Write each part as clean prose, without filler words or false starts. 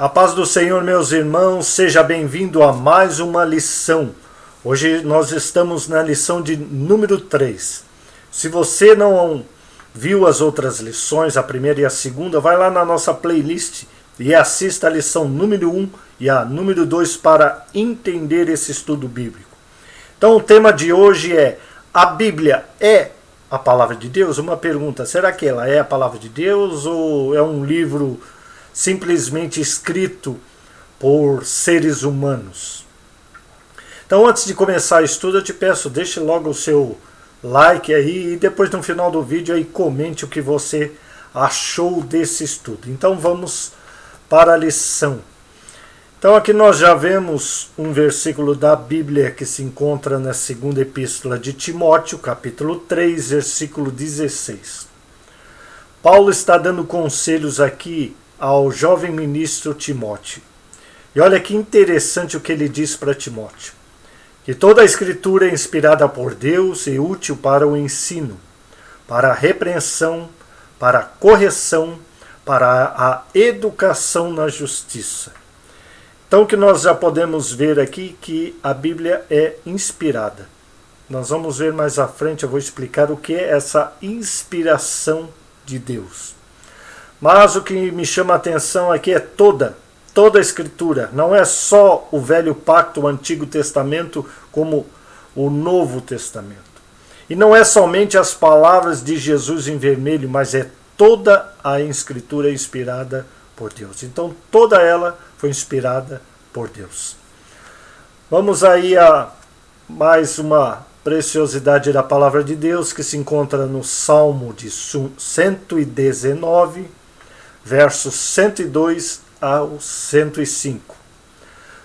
A paz do Senhor, meus irmãos, seja bem-vindo a mais uma lição. Hoje nós estamos na lição de número 3. Se você não viu as outras lições, a primeira e a segunda, vai lá na nossa playlist e assista a lição número 1 e a número 2 para entender esse estudo bíblico. Então o tema de hoje é: a Bíblia é a palavra de Deus? Uma pergunta: será que ela é a palavra de Deus ou é um livro simplesmente escrito por seres humanos? Então, antes de começar o estudo, eu te peço, deixe logo o seu like aí e depois no final do vídeo aí comente o que você achou desse estudo. Então vamos para a lição. Então aqui nós já vemos um versículo da Bíblia que se encontra na segunda epístola de Timóteo, capítulo 3, versículo 16. Paulo está dando conselhos aqui ao jovem ministro Timóteo. E olha que interessante o que ele diz para Timóteo: que toda a escritura é inspirada por Deus e útil para o ensino, para a repreensão, para a correção, para a educação na justiça. Então, o que nós já podemos ver aqui que a Bíblia é inspirada. Nós vamos ver mais à frente, eu vou explicar o que é essa inspiração de Deus. Mas o que me chama a atenção aqui é toda a Escritura. Não é só o Velho Pacto, o Antigo Testamento, como o Novo Testamento. E não é somente as palavras de Jesus em vermelho, mas é toda a Escritura inspirada por Deus. Então toda ela foi inspirada por Deus. Vamos aí a mais uma preciosidade da palavra de Deus que se encontra no Salmo de 119, versos 102 ao 105.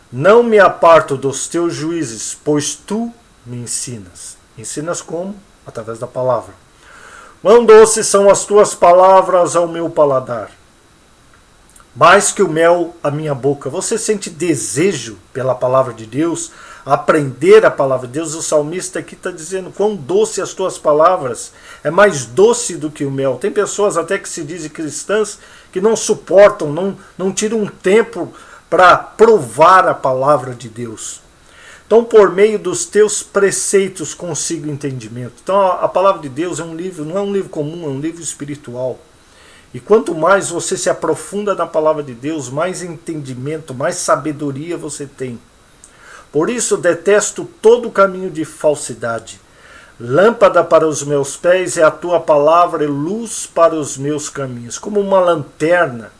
Não me aparto dos teus juízes, pois tu me ensinas. Ensinas como? Através da palavra. Quão doces são as tuas palavras ao meu paladar, mais que o mel à minha boca. Você sente desejo pela palavra de Deus, aprender a palavra de Deus? O salmista aqui está dizendo: quão doce as tuas palavras, é mais doce do que o mel. Tem pessoas até que se dizem cristãs que não suportam, não tiram um tempo para provar a palavra de Deus. Então, por meio dos teus preceitos consigo entendimento. Então, a palavra de Deus é um livro, não é um livro comum, é um livro espiritual. E quanto mais você se aprofunda na palavra de Deus, mais entendimento, mais sabedoria você tem. Por isso detesto todo caminho de falsidade. Lâmpada para os meus pés é a tua palavra e luz para os meus caminhos. Como uma lanterna,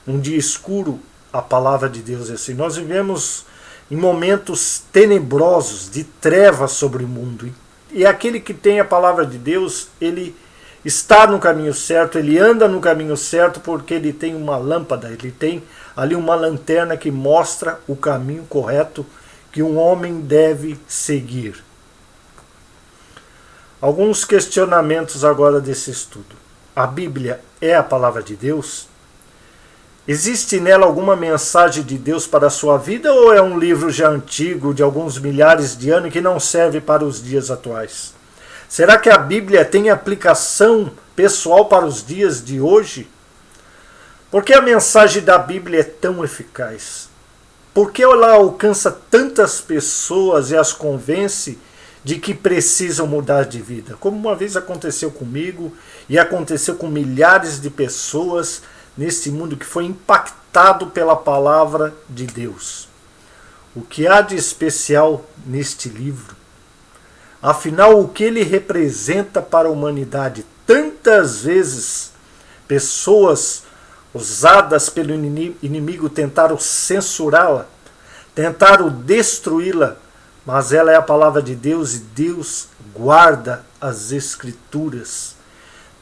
num dia escuro, a palavra de Deus é assim. Nós vivemos em momentos tenebrosos, de trevas sobre o mundo. E aquele que tem a palavra de Deus, ele está no caminho certo, ele anda no caminho certo porque ele tem uma lâmpada, ele tem ali uma lanterna que mostra o caminho correto que um homem deve seguir. Alguns questionamentos agora desse estudo. A Bíblia é a palavra de Deus? Existe nela alguma mensagem de Deus para a sua vida ou é um livro já antigo, de alguns milhares de anos, que não serve para os dias atuais? Será que a Bíblia tem aplicação pessoal para os dias de hoje? Por que a mensagem da Bíblia é tão eficaz? Por que ela alcança tantas pessoas e as convence de que precisam mudar de vida? Como uma vez aconteceu comigo e aconteceu com milhares de pessoas nesse mundo que foi impactado pela palavra de Deus. O que há de especial neste livro? Afinal, o que ele representa para a humanidade? Tantas vezes pessoas usadas pelo inimigo tentaram censurá-la, tentaram destruí-la, mas ela é a palavra de Deus e Deus guarda as Escrituras.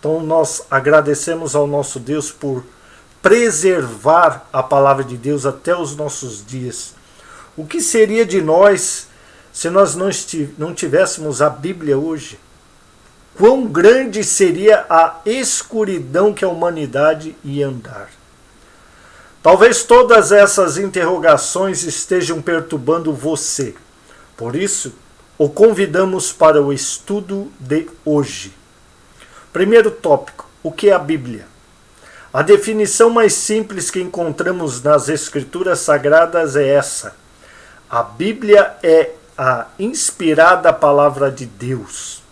Então nós agradecemos ao nosso Deus por preservar a palavra de Deus até os nossos dias. O que seria de nós se nós não tivéssemos a Bíblia hoje? Quão grande seria a escuridão que a humanidade ia andar? Talvez todas essas interrogações estejam perturbando você. Por isso, o convidamos para o estudo de hoje. Primeiro tópico: o que é a Bíblia? A definição mais simples que encontramos nas Escrituras Sagradas é essa: a Bíblia é a inspirada palavra de Deus.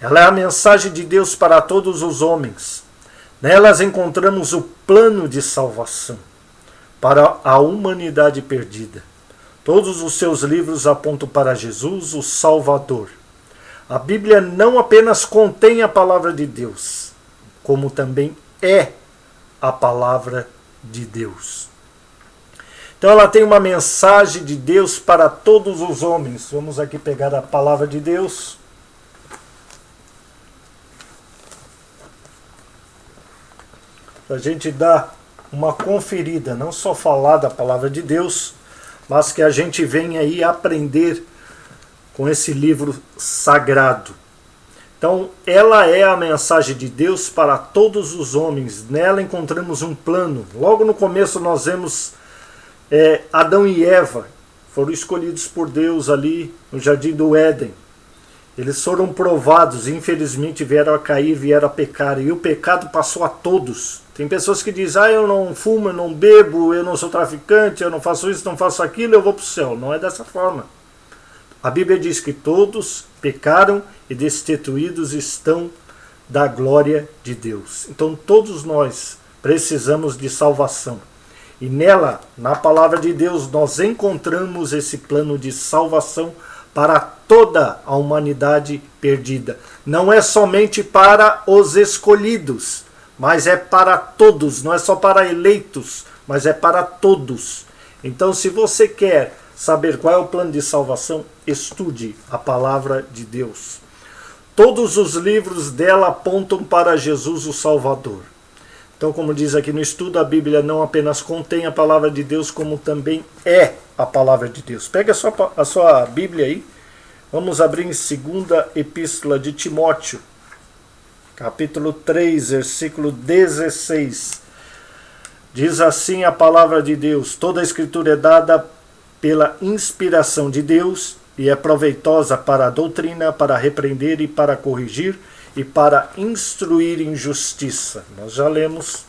Ela é a mensagem de Deus para todos os homens. Nelas encontramos o plano de salvação para a humanidade perdida. Todos os seus livros apontam para Jesus, o Salvador. A Bíblia não apenas contém a palavra de Deus, como também é a palavra de Deus. Então ela tem uma mensagem de Deus para todos os homens. Vamos aqui pegar a palavra de Deus. Para a gente dar uma conferida, não só falar da palavra de Deus, mas que a gente venha aí aprender com esse livro sagrado. Então, ela é a mensagem de Deus para todos os homens. Nela encontramos um plano. Logo no começo nós vemos Adão e Eva, foram escolhidos por Deus ali no Jardim do Éden. Eles foram provados, infelizmente vieram a cair, vieram a pecar, e o pecado passou a todos. Tem pessoas que dizem, eu não fumo, eu não bebo, eu não sou traficante, eu não faço isso, não faço aquilo, eu vou para o céu. Não é dessa forma. A Bíblia diz que todos pecaram e destituídos estão da glória de Deus. Então todos nós precisamos de salvação. E nela, na palavra de Deus, nós encontramos esse plano de salvação para toda a humanidade perdida. Não é somente para os escolhidos, mas é para todos. Não é só para eleitos, mas é para todos. Então, se você quer saber qual é o plano de salvação, estude a palavra de Deus. Todos os livros dela apontam para Jesus, o Salvador. Então, como diz aqui no estudo, a Bíblia não apenas contém a palavra de Deus, como também é a palavra de Deus. Pega a sua Bíblia aí. Vamos abrir em 2ª Epístola de Timóteo, capítulo 3, versículo 16. Diz assim a palavra de Deus: toda a Escritura é dada pela inspiração de Deus e é proveitosa para a doutrina, para repreender e para corrigir e para instruir em justiça. Nós já lemos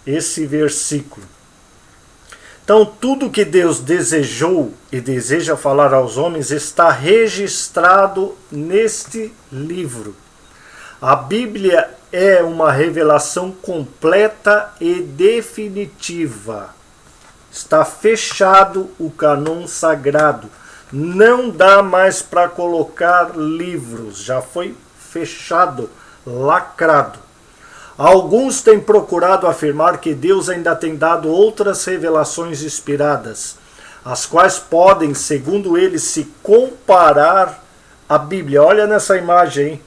esse versículo. Então, tudo que Deus desejou e deseja falar aos homens está registrado neste livro. A Bíblia é uma revelação completa e definitiva. Está fechado o cânon sagrado. Não dá mais para colocar livros. Já foi fechado, lacrado. Alguns têm procurado afirmar que Deus ainda tem dado outras revelações inspiradas, as quais podem, segundo eles, se comparar à Bíblia. Olha nessa imagem, hein?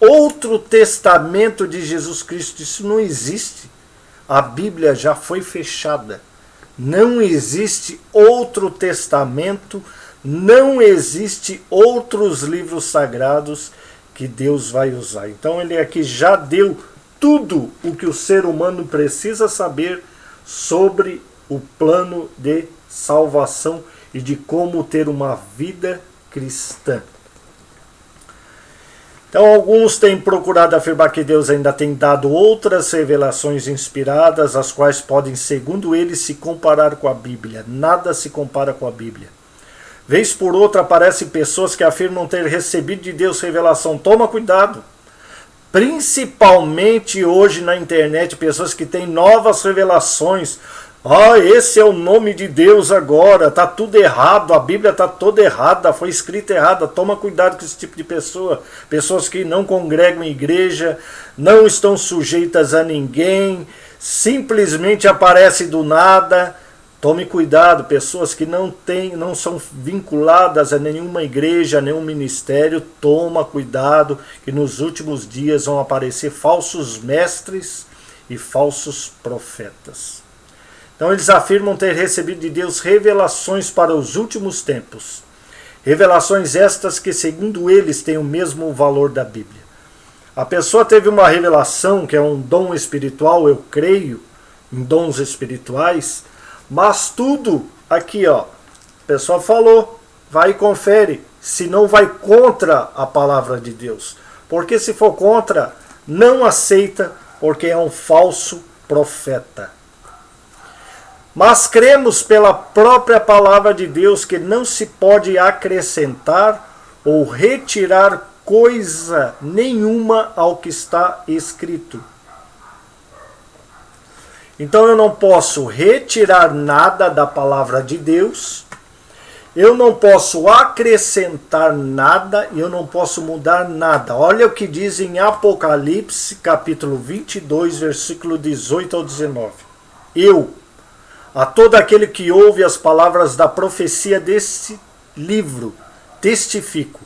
Outro testamento de Jesus Cristo. Isso não existe. A Bíblia já foi fechada. Não existe outro testamento, não existe outros livros sagrados que Deus vai usar. Então ele aqui já deu tudo o que o ser humano precisa saber sobre o plano de salvação e de como ter uma vida cristã. Então alguns têm procurado afirmar que Deus ainda tem dado outras revelações inspiradas, as quais podem, segundo eles, se comparar com a Bíblia. Nada se compara com a Bíblia. Vez por outra aparecem pessoas que afirmam ter recebido de Deus revelação. Toma cuidado. Principalmente hoje na internet, pessoas que têm novas revelações. Esse é o nome de Deus agora, está tudo errado, a Bíblia está toda errada, foi escrita errada. Toma cuidado com esse tipo de pessoa. Pessoas que não congregam em igreja, não estão sujeitas a ninguém, simplesmente aparecem do nada. Tome cuidado, pessoas que não são vinculadas a nenhuma igreja, a nenhum ministério. Toma cuidado, que nos últimos dias vão aparecer falsos mestres e falsos profetas. Então eles afirmam ter recebido de Deus revelações para os últimos tempos. Revelações estas que, segundo eles, têm o mesmo valor da Bíblia. A pessoa teve uma revelação, que é um dom espiritual, eu creio em dons espirituais, mas tudo aqui, a pessoa falou, vai e confere, se não vai contra a palavra de Deus. Porque se for contra, não aceita, porque é um falso profeta. Mas cremos pela própria palavra de Deus que não se pode acrescentar ou retirar coisa nenhuma ao que está escrito. Então eu não posso retirar nada da palavra de Deus, eu não posso acrescentar nada e eu não posso mudar nada. Olha o que diz em Apocalipse, capítulo 22, versículo 18 ao 19. Eu, a todo aquele que ouve as palavras da profecia deste livro, testifico.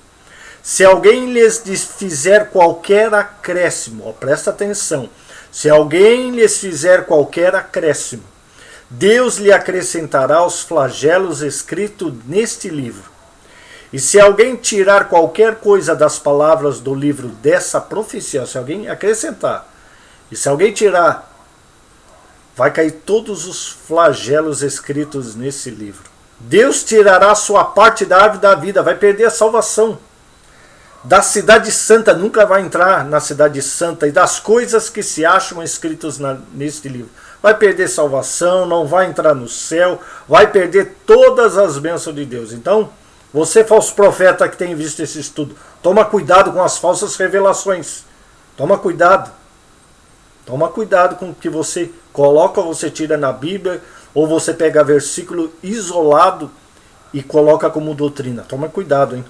Se alguém lhes fizer qualquer acréscimo, presta atenção, se alguém lhes fizer qualquer acréscimo, Deus lhe acrescentará os flagelos escritos neste livro. E se alguém tirar qualquer coisa das palavras do livro dessa profecia, se alguém acrescentar, e se alguém tirar, vai cair todos os flagelos escritos nesse livro. Deus tirará a sua parte da árvore da vida, vai perder a salvação. Da cidade santa, nunca vai entrar na cidade santa, e das coisas que se acham escritas neste livro. Vai perder salvação, não vai entrar no céu, vai perder todas as bênçãos de Deus. Então, você, falso profeta que tem visto esse estudo, toma cuidado com as falsas revelações. Toma cuidado. Toma cuidado com o que você coloca ou você tira na Bíblia, ou você pega versículo isolado e coloca como doutrina. Toma cuidado, hein?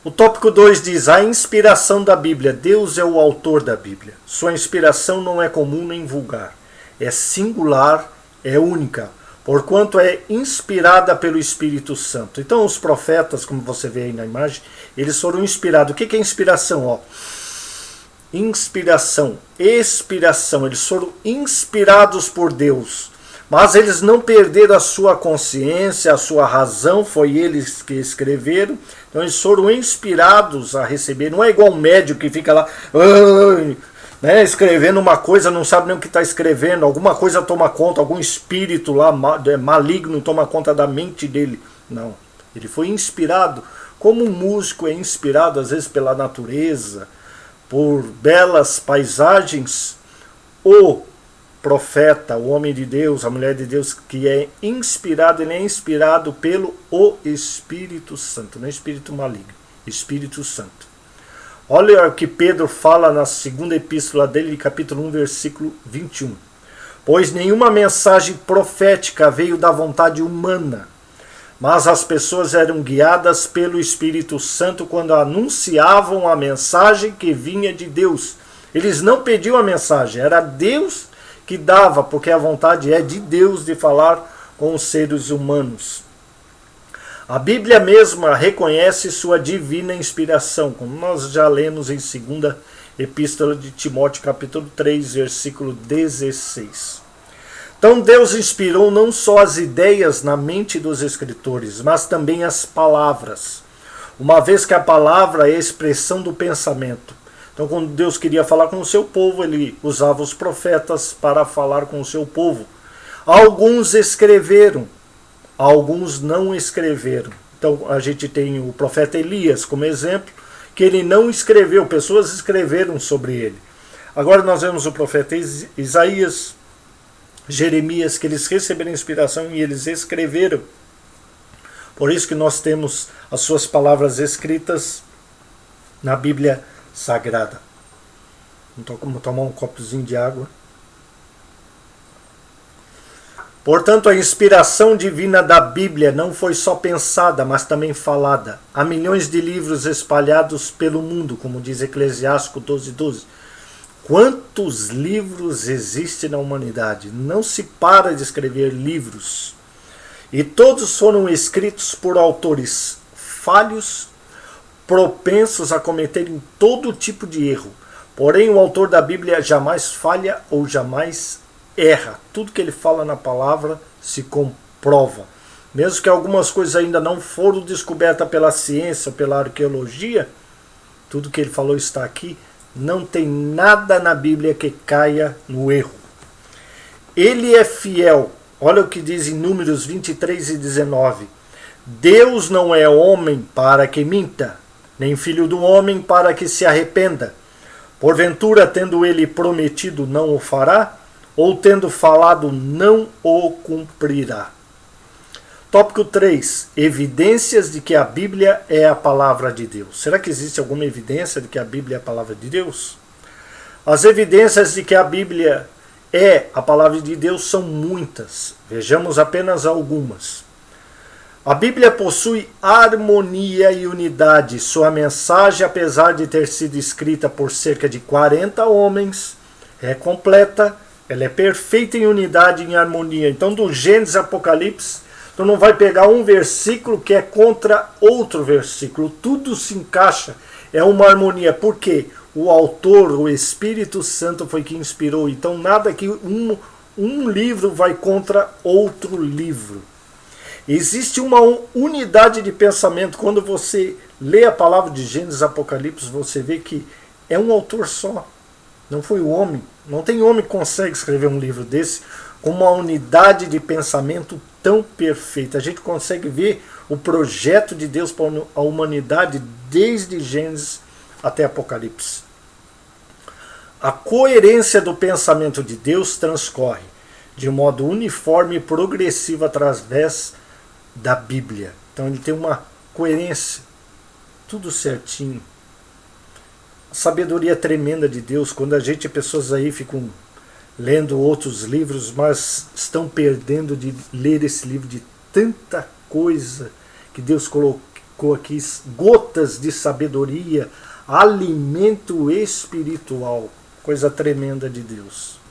O tópico 2 diz: a inspiração da Bíblia. Deus é o autor da Bíblia. Sua inspiração não é comum nem vulgar. É singular, é única, porquanto é inspirada pelo Espírito Santo. Então os profetas, como você vê aí na imagem, eles foram inspirados. O que é inspiração? Inspiração, expiração. Eles foram inspirados por Deus. Mas eles não perderam a sua consciência, a sua razão, foi eles que escreveram. Então eles foram inspirados a receber. Não é igual um médico que fica lá né, escrevendo uma coisa, não sabe nem o que está escrevendo. Alguma coisa toma conta, algum espírito lá maligno toma conta da mente dele. Não, ele foi inspirado. Como um músico é inspirado às vezes pela natureza, por belas paisagens, o profeta, o homem de Deus, a mulher de Deus que é inspirado, ele é inspirado pelo Espírito Santo, não é espírito maligno, Espírito Santo. Olha o que Pedro fala na segunda epístola dele, capítulo 1, versículo 21. Pois nenhuma mensagem profética veio da vontade humana, mas as pessoas eram guiadas pelo Espírito Santo quando anunciavam a mensagem que vinha de Deus. Eles não pediam a mensagem, era Deus que dava, porque a vontade é de Deus de falar com os seres humanos. A Bíblia mesma reconhece sua divina inspiração, como nós já lemos em 2ª Epístola de Timóteo, capítulo 3, versículo 16. Então Deus inspirou não só as ideias na mente dos escritores, mas também as palavras, uma vez que a palavra é a expressão do pensamento. Então, quando Deus queria falar com o seu povo, ele usava os profetas para falar com o seu povo. Alguns escreveram, alguns não escreveram. Então, a gente tem o profeta Elias como exemplo, que ele não escreveu, pessoas escreveram sobre ele. Agora nós vemos o profeta Isaías, Jeremias, que eles receberam inspiração e eles escreveram. Por isso que nós temos as suas palavras escritas na Bíblia Sagrada. Vamos tomar um copozinho de água. Portanto, a inspiração divina da Bíblia não foi só pensada, mas também falada. Há milhões de livros espalhados pelo mundo, como diz Eclesiástico 12:12. Quantos livros existem na humanidade? Não se para de escrever livros. E todos foram escritos por autores falhos, propensos a cometerem todo tipo de erro. Porém, o autor da Bíblia jamais falha ou jamais erra. Tudo que ele fala na palavra se comprova. Mesmo que algumas coisas ainda não foram descobertas pela ciência, pela arqueologia, tudo que ele falou está aqui. Não tem nada na Bíblia que caia no erro. Ele é fiel. Olha o que diz em Números 23:19. Deus não é homem para que minta, nem filho do homem para que se arrependa. Porventura, tendo ele prometido, não o fará? Ou tendo falado, não o cumprirá? Tópico 3. Evidências de que a Bíblia é a palavra de Deus. Será que existe alguma evidência de que a Bíblia é a palavra de Deus? As evidências de que a Bíblia é a palavra de Deus são muitas. Vejamos apenas algumas. A Bíblia possui harmonia e unidade. Sua mensagem, apesar de ter sido escrita por cerca de 40 homens, é completa, ela é perfeita em unidade e em harmonia. Então, do Gênesis Apocalipse, tu não vai pegar um versículo que é contra outro versículo. Tudo se encaixa, é uma harmonia. Por quê? O autor, o Espírito Santo foi que inspirou. Então, nada que um livro vai contra outro livro. Existe uma unidade de pensamento. Quando você lê a palavra de Gênesis Apocalipse, você vê que é um autor só. Não foi o homem. Não tem homem que consegue escrever um livro desse com uma unidade de pensamento tão perfeita. A gente consegue ver o projeto de Deus para a humanidade desde Gênesis até Apocalipse. A coerência do pensamento de Deus transcorre de modo uniforme e progressivo através da Bíblia. Então ele tem uma coerência, tudo certinho. A sabedoria tremenda de Deus, quando pessoas aí ficam lendo outros livros, mas estão perdendo de ler esse livro de tanta coisa que Deus colocou aqui, gotas de sabedoria, alimento espiritual, coisa tremenda de Deus.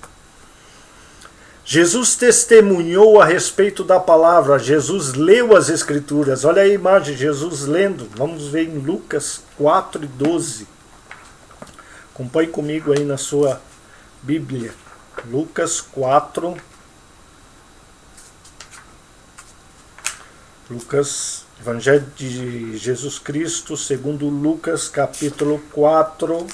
Jesus testemunhou a respeito da palavra, Jesus leu as Escrituras. Olha a imagem, Jesus lendo. Vamos ver em Lucas 4:12. Acompanhe comigo aí na sua Bíblia. Lucas 4. Evangelho de Jesus Cristo, segundo Lucas, capítulo 4.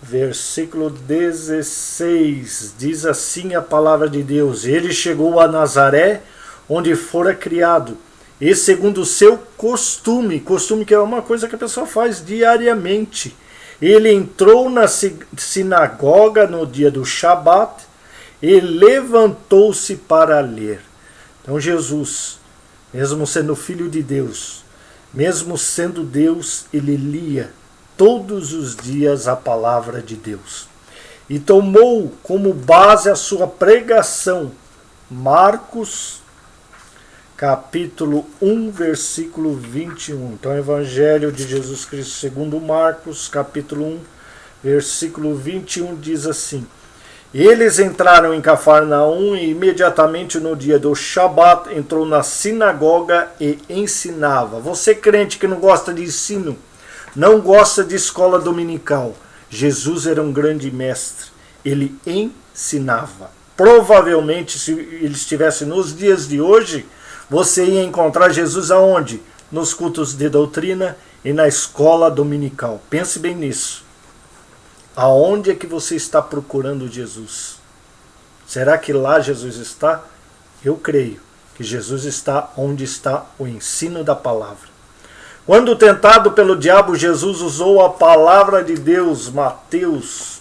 Versículo 16, diz assim a palavra de Deus: Ele chegou a Nazaré, onde fora criado, e segundo o seu costume que é uma coisa que a pessoa faz diariamente, ele entrou na sinagoga no dia do Shabat e levantou-se para ler. Então Jesus, mesmo sendo filho de Deus, mesmo sendo Deus, ele lia todos os dias a palavra de Deus. E tomou como base a sua pregação Marcos, capítulo 1, versículo 21. Então, Evangelho de Jesus Cristo segundo Marcos, capítulo 1, versículo 21, diz assim: Eles entraram em Cafarnaum e imediatamente no dia do Shabat entrou na sinagoga e ensinava. Você crente que não gosta de ensino, não gosta de escola dominical, Jesus era um grande mestre, ele ensinava. Provavelmente, se ele estivesse nos dias de hoje, você ia encontrar Jesus aonde? Nos cultos de doutrina e na escola dominical. Pense bem nisso. Aonde é que você está procurando Jesus? Será que lá Jesus está? Eu creio que Jesus está onde está o ensino da palavra. Quando tentado pelo diabo, Jesus usou a palavra de Deus. Mateus,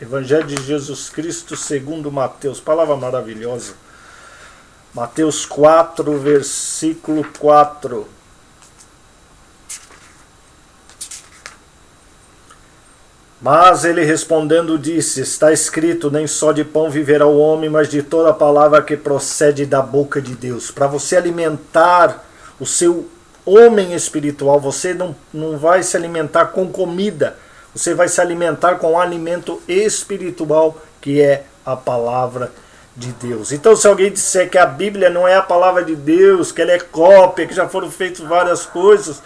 Evangelho de Jesus Cristo segundo Mateus, palavra maravilhosa. Mateus 4, versículo 4. Mas ele respondendo disse: Está escrito, nem só de pão viverá o homem, mas de toda a palavra que procede da boca de Deus. Para você alimentar o seu homem espiritual, você não vai se alimentar com comida, você vai se alimentar com alimento espiritual, que é a palavra de Deus. Então, se alguém disser que a Bíblia não é a palavra de Deus, que ela é cópia, que já foram feitas várias coisas,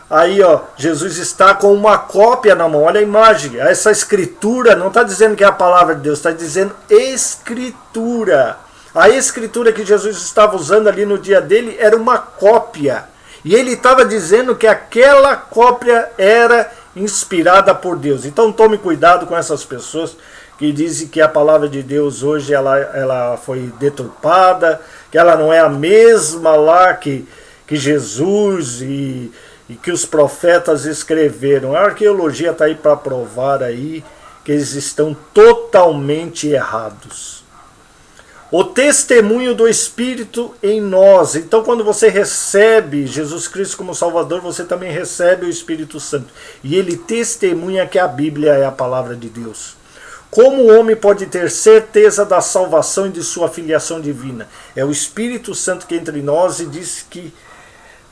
aí Jesus está com uma cópia na mão. Olha a imagem, essa escritura não está dizendo que é a palavra de Deus, está dizendo escritura. A escritura que Jesus estava usando ali no dia dele era uma cópia. E ele estava dizendo que aquela cópia era inspirada por Deus. Então tome cuidado com essas pessoas que dizem que a palavra de Deus hoje ela foi deturpada, que ela não é a mesma lá que Jesus e que os profetas escreveram. A arqueologia está aí para provar aí que eles estão totalmente errados. O testemunho do Espírito em nós. Então, quando você recebe Jesus Cristo como Salvador, você também recebe o Espírito Santo. E ele testemunha que a Bíblia é a palavra de Deus. Como o homem pode ter certeza da salvação e de sua filiação divina? É o Espírito Santo que entra em nós e diz que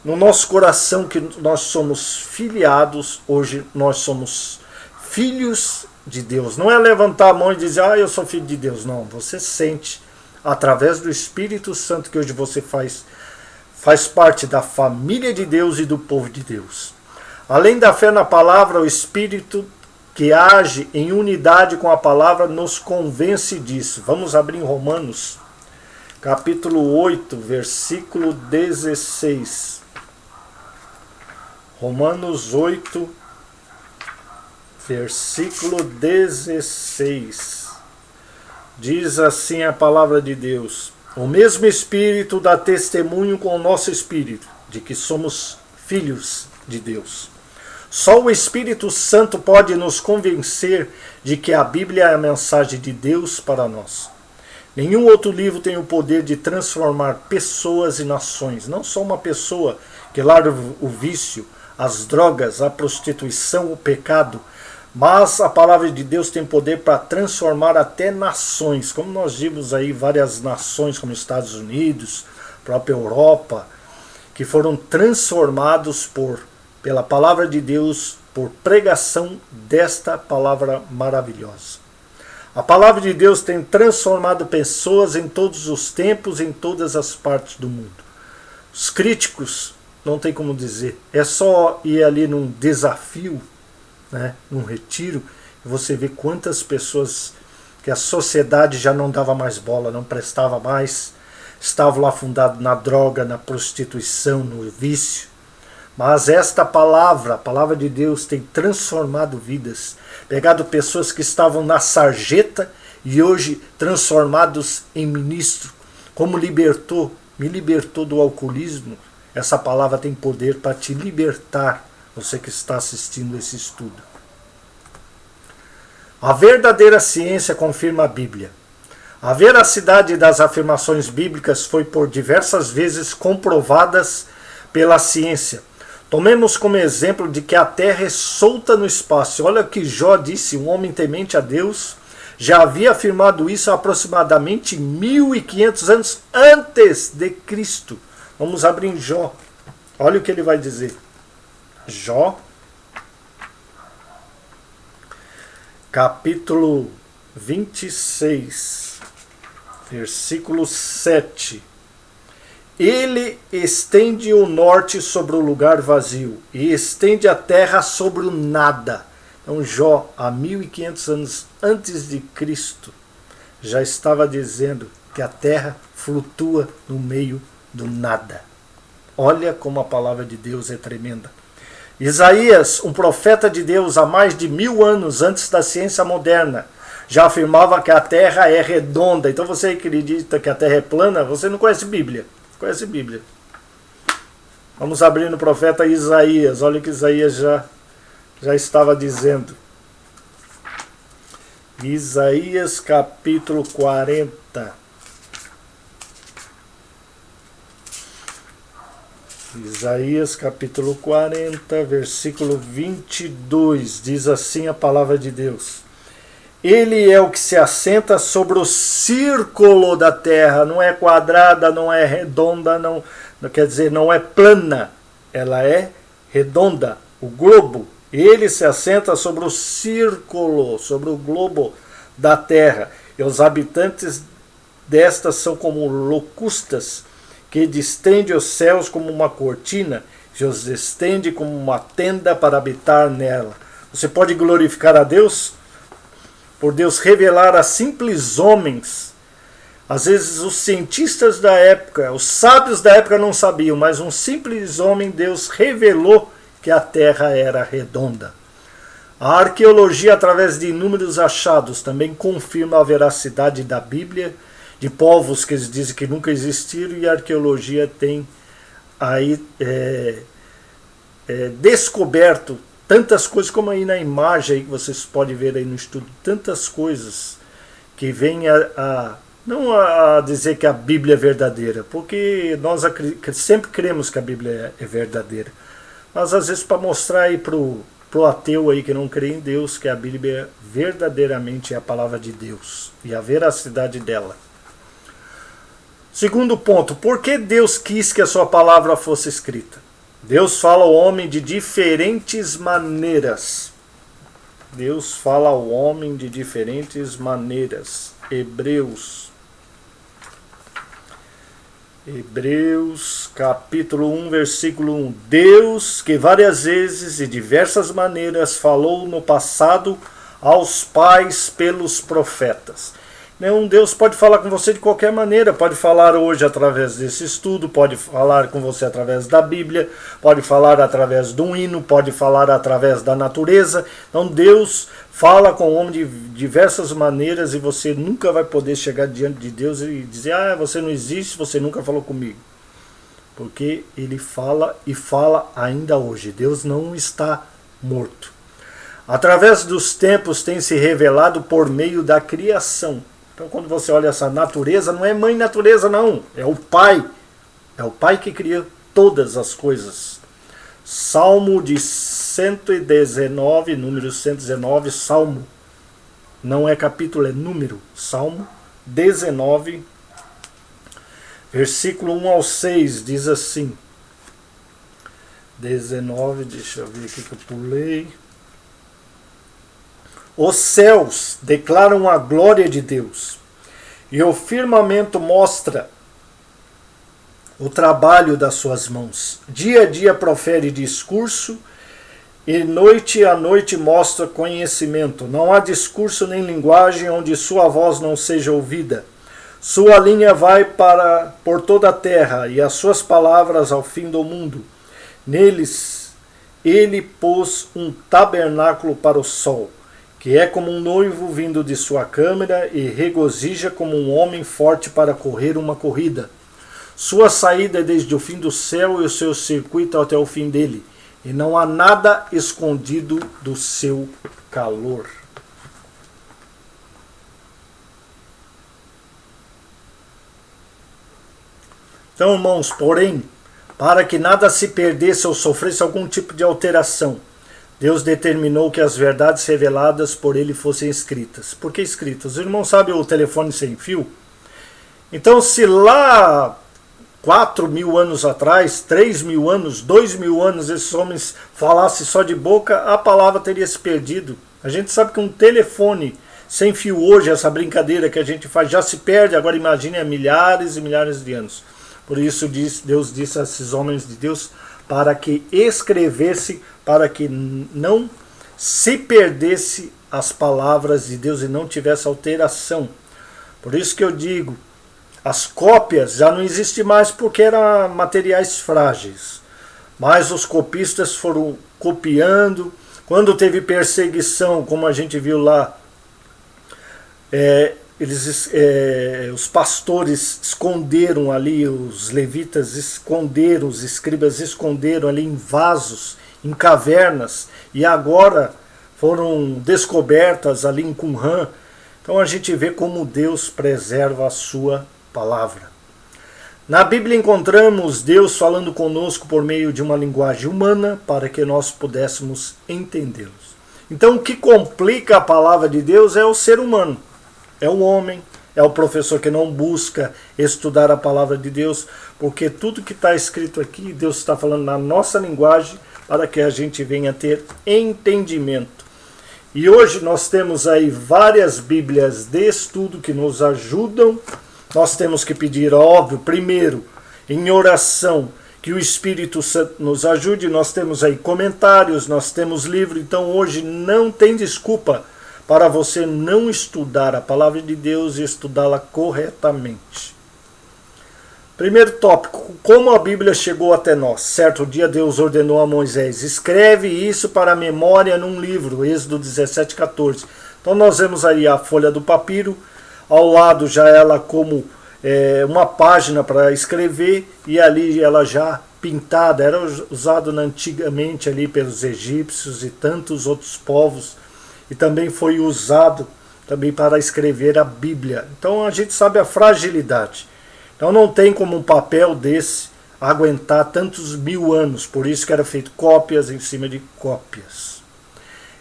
no nosso coração que nós somos filiados, hoje nós somos filhos de Deus. Não é levantar a mão e dizer, eu sou filho de Deus. Não, você sente através do Espírito Santo que hoje você faz parte da família de Deus e do povo de Deus. Além da fé na palavra, o Espírito que age em unidade com a palavra nos convence disso. Vamos abrir em Romanos, capítulo 8, versículo 16. Romanos 8, versículo 16. Diz assim a palavra de Deus: o mesmo Espírito dá testemunho com o nosso espírito de que somos filhos de Deus. Só o Espírito Santo pode nos convencer de que a Bíblia é a mensagem de Deus para nós. Nenhum outro livro tem o poder de transformar pessoas e nações. Não só uma pessoa que larga o vício, as drogas, a prostituição, o pecado, mas a palavra de Deus tem poder para transformar até nações. Como nós vimos aí várias nações, como Estados Unidos, própria Europa, que foram transformados pela palavra de Deus, por pregação desta palavra maravilhosa. A palavra de Deus tem transformado pessoas em todos os tempos, em todas as partes do mundo. Os críticos, não tem como dizer, é só ir ali num desafio, num retiro, e você vê quantas pessoas que a sociedade já não dava mais bola, não prestava mais, estavam lá afundados na droga, na prostituição, no vício. Mas esta palavra, a palavra de Deus, tem transformado vidas. Pegado pessoas que estavam na sarjeta e hoje transformados em ministro. Como me libertou do alcoolismo. Essa palavra tem poder para te libertar, você que está assistindo esse estudo. A verdadeira ciência confirma a Bíblia. A veracidade das afirmações bíblicas foi por diversas vezes comprovadas pela ciência. Tomemos como exemplo de que a Terra é solta no espaço. Olha o que Jó disse, um homem temente a Deus, já havia afirmado isso há aproximadamente 1500 anos antes de Cristo. Vamos abrir em Jó. Olha o que ele vai dizer. Jó, capítulo 26, versículo 7. Ele estende o norte sobre o lugar vazio e estende a terra sobre o nada. Então Jó, há 1500 anos antes de Cristo, já estava dizendo que a terra flutua no meio do nada. Olha como a palavra de Deus é tremenda. Isaías, um profeta de Deus há mais de 1000 anos antes da ciência moderna, já afirmava que a terra é redonda. Então você acredita que a terra é plana? Você não conhece Bíblia. Conhece Bíblia. Vamos abrir no profeta Isaías. Olha o que Isaías já estava dizendo. Isaías capítulo 40. Isaías capítulo 40, versículo 22. Diz assim a palavra de Deus. Ele é o que se assenta sobre o círculo da terra, não é quadrada, não é redonda, não quer dizer, não é plana, ela é redonda, o globo. Ele se assenta sobre o círculo, sobre o globo da terra, e os habitantes destas são como locustas, que distende os céus como uma cortina, e os estende como uma tenda para habitar nela. Você pode glorificar a Deus? Por Deus revelar a simples homens. Às vezes os cientistas da época, os sábios da época não sabiam, mas um simples homem, Deus revelou que a terra era redonda. A arqueologia, através de inúmeros achados, também confirma a veracidade da Bíblia, de povos que eles dizem que nunca existiram, e a arqueologia tem aí descoberto tantas coisas, como aí na imagem aí que vocês podem ver aí no estudo, tantas coisas que vêm não a dizer que a Bíblia é verdadeira, porque nós sempre cremos que a Bíblia é verdadeira, mas às vezes para mostrar aí pro ateu aí que não crê em Deus, que a Bíblia verdadeiramente é a palavra de Deus e a veracidade dela. Segundo ponto, por que Deus quis que a sua palavra fosse escrita? Deus fala ao homem de diferentes maneiras. Deus fala ao homem de diferentes maneiras. Hebreus capítulo 1, versículo 1. Deus, que várias vezes e diversas maneiras falou no passado aos pais pelos profetas. Deus pode falar com você de qualquer maneira, pode falar hoje através desse estudo, pode falar com você através da Bíblia, pode falar através de um hino, pode falar através da natureza. Então Deus fala com o homem de diversas maneiras e você nunca vai poder chegar diante de Deus e dizer: você não existe, você nunca falou comigo. Porque Ele fala e fala ainda hoje. Deus não está morto. Através dos tempos tem se revelado por meio da criação. Então quando você olha essa natureza, não é mãe natureza não, é o Pai. É o Pai que cria todas as coisas. Salmo de 119, número 119, Salmo. Não é capítulo, é número. Salmo 19, versículo 1 ao 6, diz assim. 19, deixa eu ver aqui que eu pulei. Os céus declaram a glória de Deus, e o firmamento mostra o trabalho das suas mãos. Dia a dia profere discurso, e noite a noite mostra conhecimento. Não há discurso nem linguagem onde sua voz não seja ouvida. Sua linha vai por toda a terra, e as suas palavras ao fim do mundo. Neles ele pôs um tabernáculo para o sol, que é como um noivo vindo de sua câmara e regozija como um homem forte para correr uma corrida. Sua saída é desde o fim do céu e o seu circuito até o fim dele, e não há nada escondido do seu calor. Então, irmãos, porém, para que nada se perdesse ou sofresse algum tipo de alteração, Deus determinou que as verdades reveladas por ele fossem escritas. Por que escritas? Os irmãos sabem o telefone sem fio? Então, se lá 4.000 anos atrás, 3.000 anos, 2.000 anos, esses homens falassem só de boca, a palavra teria se perdido. A gente sabe que um telefone sem fio hoje, essa brincadeira que a gente faz, já se perde. Agora imagine há milhares e milhares de anos. Por isso Deus disse a esses homens de Deus para que escrevesse, para que não se perdesse as palavras de Deus e não tivesse alteração. Por isso que eu digo, as cópias já não existem mais porque eram materiais frágeis. Mas os copistas foram copiando. Quando teve perseguição, como a gente viu lá, os pastores esconderam ali, os levitas esconderam, os escribas esconderam ali em vasos, em cavernas, e agora foram descobertas ali em Qumran. Então a gente vê como Deus preserva a sua palavra. Na Bíblia encontramos Deus falando conosco por meio de uma linguagem humana para que nós pudéssemos entendê-los. Então o que complica a palavra de Deus é o ser humano. É o homem, é o professor que não busca estudar a palavra de Deus, porque tudo que está escrito aqui, Deus está falando na nossa linguagem para que a gente venha ter entendimento. E hoje nós temos aí várias Bíblias de estudo que nos ajudam. Nós temos que pedir, óbvio, primeiro, em oração, que o Espírito Santo nos ajude. Nós temos aí comentários, nós temos livro, então hoje não tem desculpa para você não estudar a palavra de Deus e estudá-la corretamente. Primeiro tópico, como a Bíblia chegou até nós. Certo dia Deus ordenou a Moisés: escreve isso para a memória num livro, Êxodo 17:14. Então nós vemos aí a folha do papiro, ao lado já ela como uma página para escrever, e ali ela já pintada, era usado antigamente ali pelos egípcios e tantos outros povos, e também foi usado também para escrever a Bíblia. Então a gente sabe a fragilidade. Então não tem como um papel desse aguentar tantos 1000 anos, por isso que era feito cópias em cima de cópias.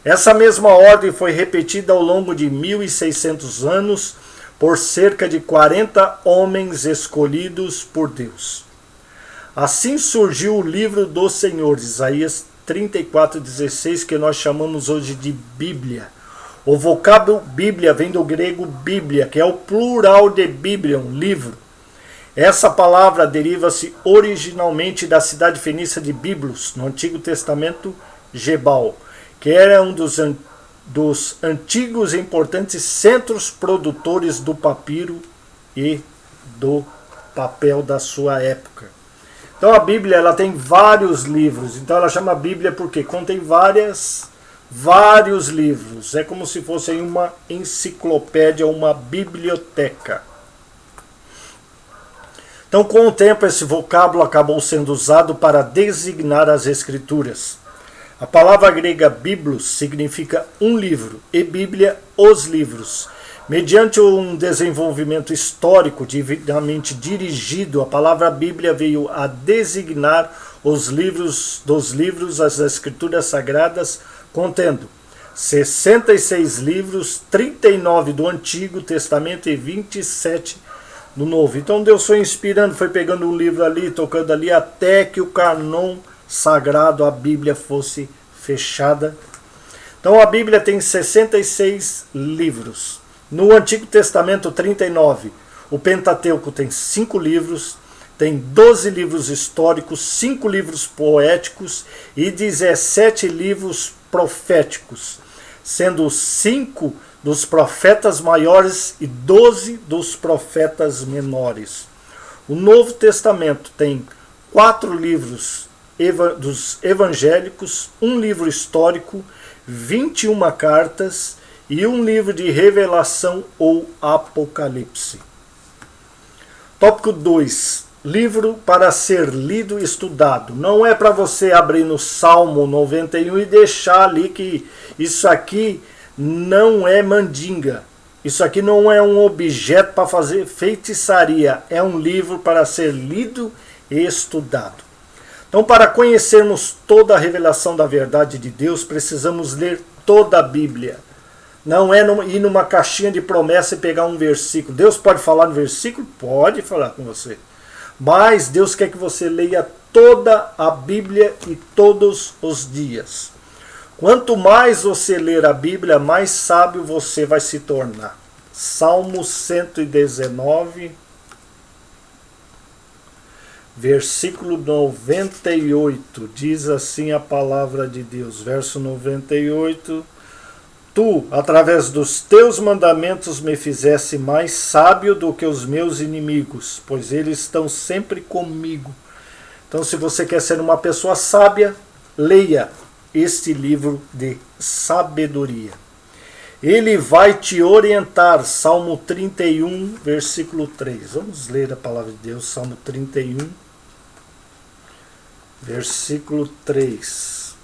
Essa mesma ordem foi repetida ao longo de 1600 anos por cerca de 40 homens escolhidos por Deus. Assim surgiu o livro do Senhor, Isaías 34:16, que nós chamamos hoje de Bíblia. O vocábulo Bíblia vem do grego Bíblia, que é o plural de Bíblia, um livro. Essa palavra deriva-se originalmente da cidade fenícia de Biblos, no Antigo Testamento, Gebal, que era um dos antigos e importantes centros produtores do papiro e do papel da sua época. Então a Bíblia ela tem vários livros, então ela chama Bíblia porque contém vários livros. É como se fosse uma enciclopédia, uma biblioteca. Então, com o tempo, esse vocábulo acabou sendo usado para designar as Escrituras. A palavra grega biblos significa um livro e Bíblia, os livros. Mediante um desenvolvimento histórico divinamente dirigido, a palavra Bíblia veio a designar os livros as Escrituras Sagradas, contendo 66 livros, 39 do Antigo Testamento e 27 do Novo. Então Deus foi inspirando, foi pegando um livro ali, tocando ali, até que o cânon sagrado, a Bíblia, fosse fechada. Então a Bíblia tem 66 livros. No Antigo Testamento, 39. O Pentateuco tem 5 livros, tem 12 livros históricos, 5 livros poéticos e 17 livros proféticos, sendo 5 dos profetas maiores e 12 dos profetas menores. O Novo Testamento tem 4 livros dos evangélicos, 1 livro histórico, 21 cartas e 1 livro de revelação ou apocalipse. Tópico 2. Livro para ser lido e estudado. Não é para você abrir no Salmo 91 e deixar ali que isso aqui não é mandinga. Isso aqui não é um objeto para fazer feitiçaria. É um livro para ser lido e estudado. Então, para conhecermos toda a revelação da verdade de Deus, precisamos ler toda a Bíblia. Não é ir numa caixinha de promessa e pegar um versículo. Deus pode falar no versículo? Pode falar com você. Mas Deus quer que você leia toda a Bíblia e todos os dias. Quanto mais você ler a Bíblia, mais sábio você vai se tornar. Salmo 119, versículo 98, diz assim a palavra de Deus, verso 98: Tu, através dos teus mandamentos, me fizesse mais sábio do que os meus inimigos, pois eles estão sempre comigo. Então, se você quer ser uma pessoa sábia, leia este livro de sabedoria. Ele vai te orientar. Salmo 31, versículo 3. Vamos ler a palavra de Deus, Salmo 31, versículo 3.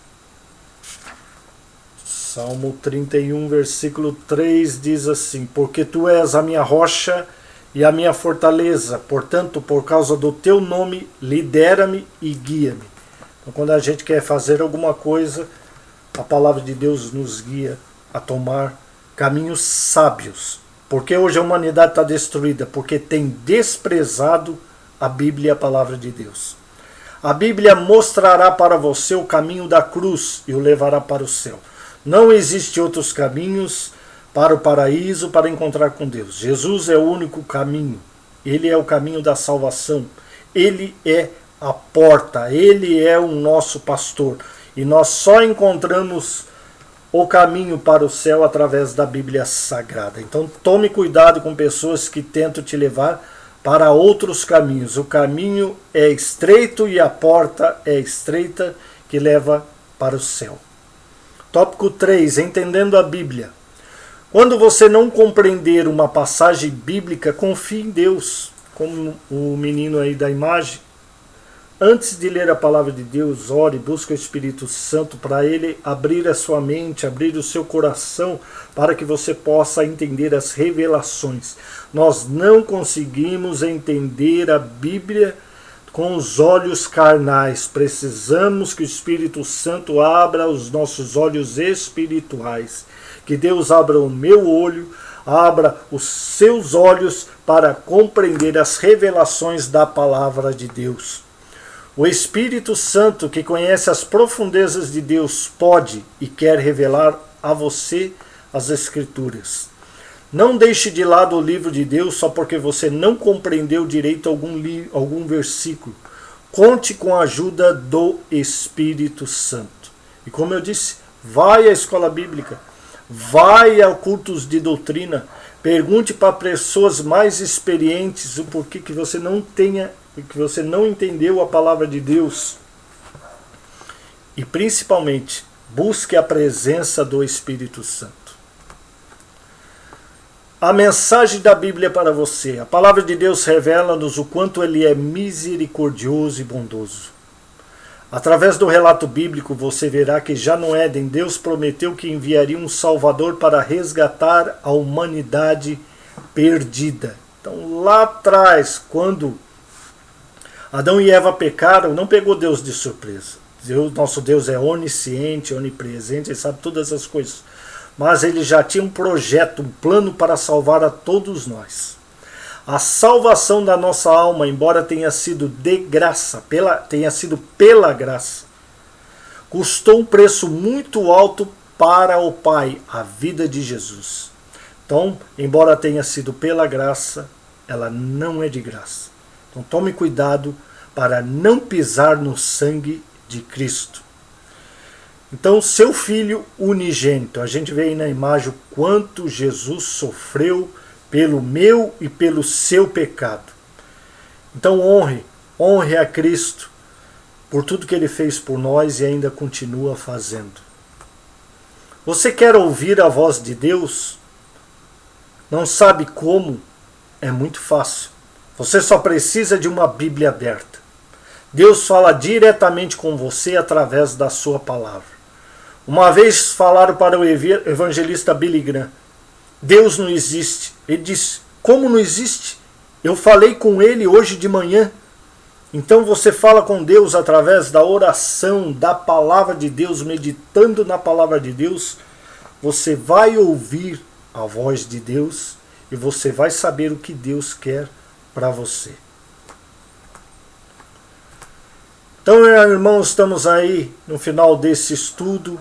Salmo 31, versículo 3 diz assim: Porque tu és a minha rocha e a minha fortaleza, portanto, por causa do teu nome, lidera-me e guia-me. Então, quando a gente quer fazer alguma coisa, a palavra de Deus nos guia a tomar caminhos sábios. Porque hoje a humanidade está destruída? Porque tem desprezado a Bíblia e a palavra de Deus. A Bíblia mostrará para você o caminho da cruz e o levará para o céu. Não existe outros caminhos para o paraíso, para encontrar com Deus. Jesus é o único caminho. Ele é o caminho da salvação. Ele é a porta. Ele é o nosso pastor. E nós só encontramos o caminho para o céu através da Bíblia Sagrada. Então tome cuidado com pessoas que tentam te levar para outros caminhos. O caminho é estreito e a porta é estreita que leva para o céu. Tópico 3. Entendendo a Bíblia. Quando você não compreender uma passagem bíblica, confie em Deus. Como o menino aí da imagem. Antes de ler a palavra de Deus, ore, busque o Espírito Santo para ele abrir a sua mente, abrir o seu coração, para que você possa entender as revelações. Nós não conseguimos entender a Bíblia com os olhos carnais. Precisamos que o Espírito Santo abra os nossos olhos espirituais. Que Deus abra o meu olho, abra os seus olhos para compreender as revelações da palavra de Deus. O Espírito Santo, que conhece as profundezas de Deus, pode e quer revelar a você as Escrituras. Não deixe de lado o livro de Deus só porque você não compreendeu direito algum versículo. Conte com a ajuda do Espírito Santo. E como eu disse, vai à escola bíblica, vai a cultos de doutrina, pergunte para pessoas mais experientes o porquê que você não entendeu a palavra de Deus. E principalmente, busque a presença do Espírito Santo. A mensagem da Bíblia para você. A palavra de Deus revela-nos o quanto Ele é misericordioso e bondoso. Através do relato bíblico você verá que já no Éden Deus prometeu que enviaria um Salvador para resgatar a humanidade perdida. Então lá atrás, quando Adão e Eva pecaram, não pegou Deus de surpresa. Nosso Deus é onisciente, onipresente, Ele sabe todas as coisas. Mas Ele já tinha um projeto, um plano para salvar a todos nós. A salvação da nossa alma, embora tenha sido de graça, tenha sido pela graça, custou um preço muito alto para o Pai, a vida de Jesus. Então, embora tenha sido pela graça, ela não é de graça. Então tome cuidado para não pisar no sangue de Cristo. Então, seu Filho unigênito, a gente vê aí na imagem o quanto Jesus sofreu pelo meu e pelo seu pecado. Então honre a Cristo por tudo que Ele fez por nós e ainda continua fazendo. Você quer ouvir a voz de Deus? Não sabe como? É muito fácil. Você só precisa de uma Bíblia aberta. Deus fala diretamente com você através da sua palavra. Uma vez falaram para o evangelista Billy Graham: Deus não existe. Ele disse: como não existe? Eu falei com ele hoje de manhã. Então você fala com Deus através da oração, da palavra de Deus, meditando na palavra de Deus. Você vai ouvir a voz de Deus e você vai saber o que Deus quer para você. Então, meus irmãos, estamos aí no final desse estudo.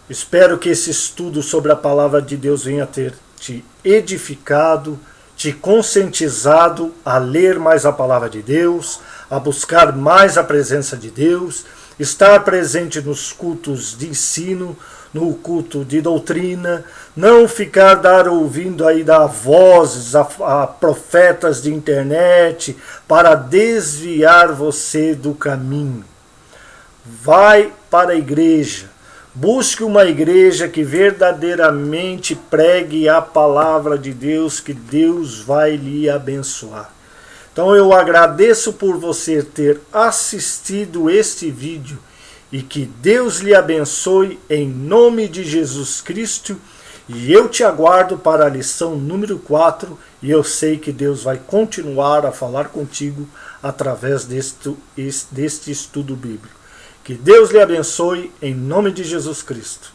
Espero que esse estudo sobre a palavra de Deus venha ter te edificado, te conscientizado a ler mais a palavra de Deus, a buscar mais a presença de Deus, estar presente nos cultos de ensino, no culto de doutrina, não ficar ouvindo aí dar vozes a profetas de internet para desviar você do caminho. Vai para a igreja. Busque uma igreja que verdadeiramente pregue a palavra de Deus, que Deus vai lhe abençoar. Então eu agradeço por você ter assistido este vídeo e que Deus lhe abençoe em nome de Jesus Cristo. E eu te aguardo para a lição número 4 e eu sei que Deus vai continuar a falar contigo através deste estudo bíblico. Que Deus lhe abençoe em nome de Jesus Cristo.